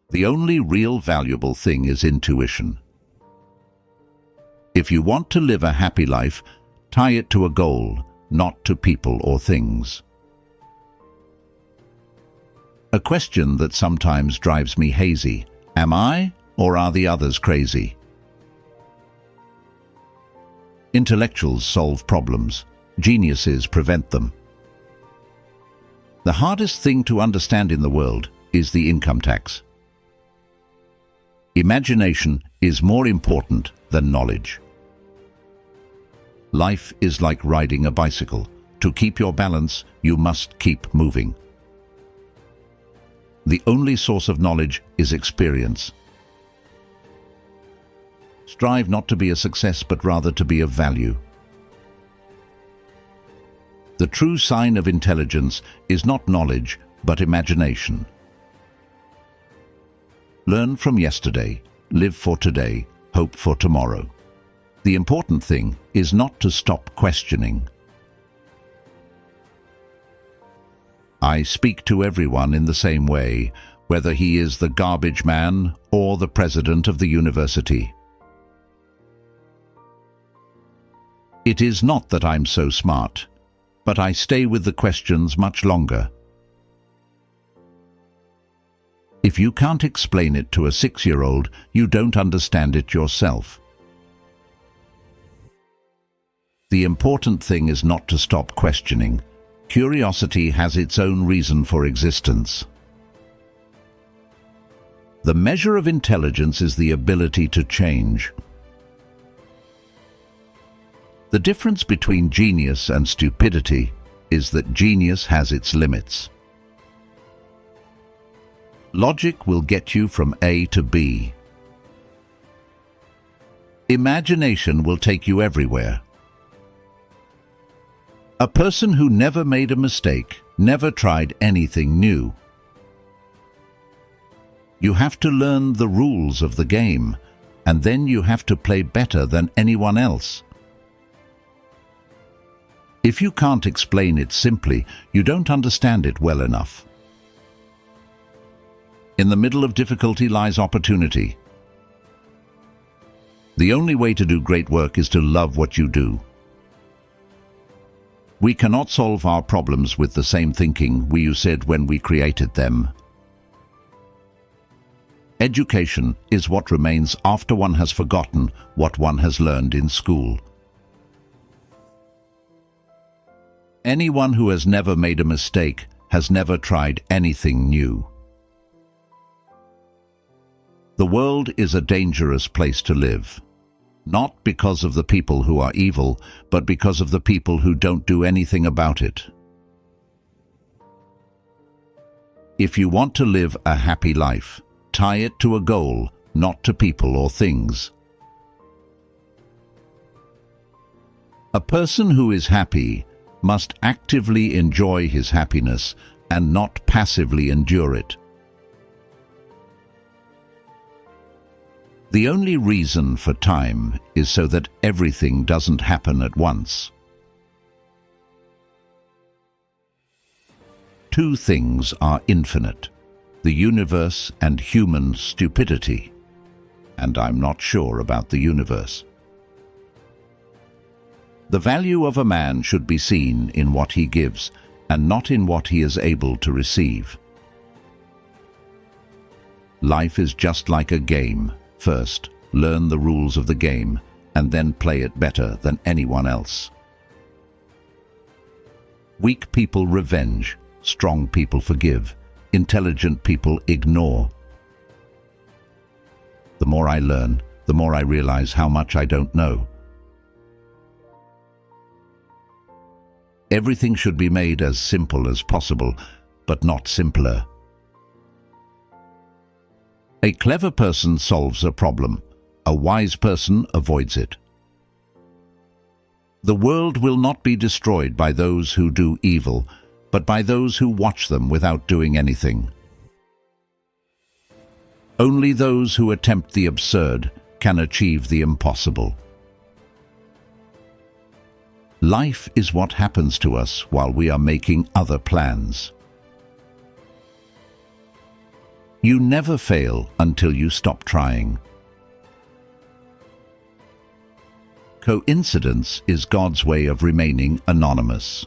The only real valuable thing is intuition. If you want to live a happy life, tie it to a goal, not to people or things. A question that sometimes drives me hazy: am I, or are the others crazy? Intellectuals solve problems. Geniuses prevent them. The hardest thing to understand in the world is the income tax. Imagination is more important than knowledge. Life is like riding a bicycle. To keep your balance, you must keep moving. The only source of knowledge is experience. Strive not to be a success, but rather to be of value. The true sign of intelligence is not knowledge, but imagination. Learn from yesterday, live for today, hope for tomorrow. The important thing is not to stop questioning. I speak to everyone in the same way, whether he is the garbage man or the president of the university. It is not that I'm so smart, but I stay with the questions much longer. If you can't explain it to a 6-year-old, you don't understand it yourself. The important thing is not to stop questioning. Curiosity has its own reason for existence. The measure of intelligence is the ability to change. The difference between genius and stupidity is that genius has its limits. Logic will get you from A to B. Imagination will take you everywhere. A person who never made a mistake never tried anything new. You have to learn the rules of the game, and then you have to play better than anyone else. If you can't explain it simply, you don't understand it well enough. In the middle of difficulty lies opportunity. The only way to do great work is to love what you do. We cannot solve our problems with the same thinking we used when we created them. Education is what remains after one has forgotten what one has learned in school. Anyone who has never made a mistake has never tried anything new. The world is a dangerous place to live, not because of the people who are evil, but because of the people who don't do anything about it. If you want to live a happy life, tie it to a goal, not to people or things. A person who is happy must actively enjoy his happiness and not passively endure it. The only reason for time is so that everything doesn't happen at once. Two things are infinite: the universe and human stupidity. And I'm not sure about the universe. The value of a man should be seen in what he gives, and not in what he is able to receive. Life is just like a game. First, learn the rules of the game, and then play it better than anyone else. Weak people revenge, strong people forgive, intelligent people ignore. The more I learn, the more I realize how much I don't know. Everything should be made as simple as possible, but not simpler. A clever person solves a problem. A wise person avoids it. The world will not be destroyed by those who do evil, but by those who watch them without doing anything. Only those who attempt the absurd can achieve the impossible. Life is what happens to us while we are making other plans. You never fail until you stop trying. Coincidence is God's way of remaining anonymous.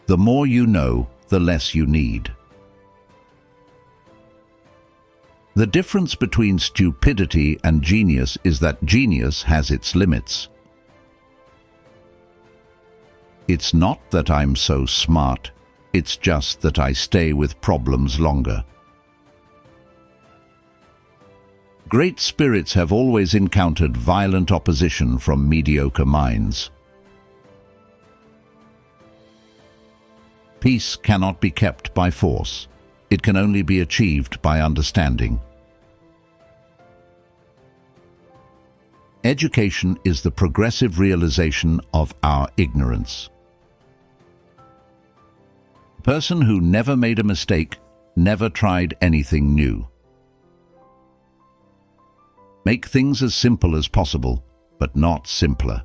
The more you know, the less you need. The difference between stupidity and genius is that genius has its limits. It's not that I'm so smart, it's just that I stay with problems longer. Great spirits have always encountered violent opposition from mediocre minds. Peace cannot be kept by force. It can only be achieved by understanding. Education is the progressive realization of our ignorance. A person who never made a mistake never tried anything new. Make things as simple as possible, but not simpler.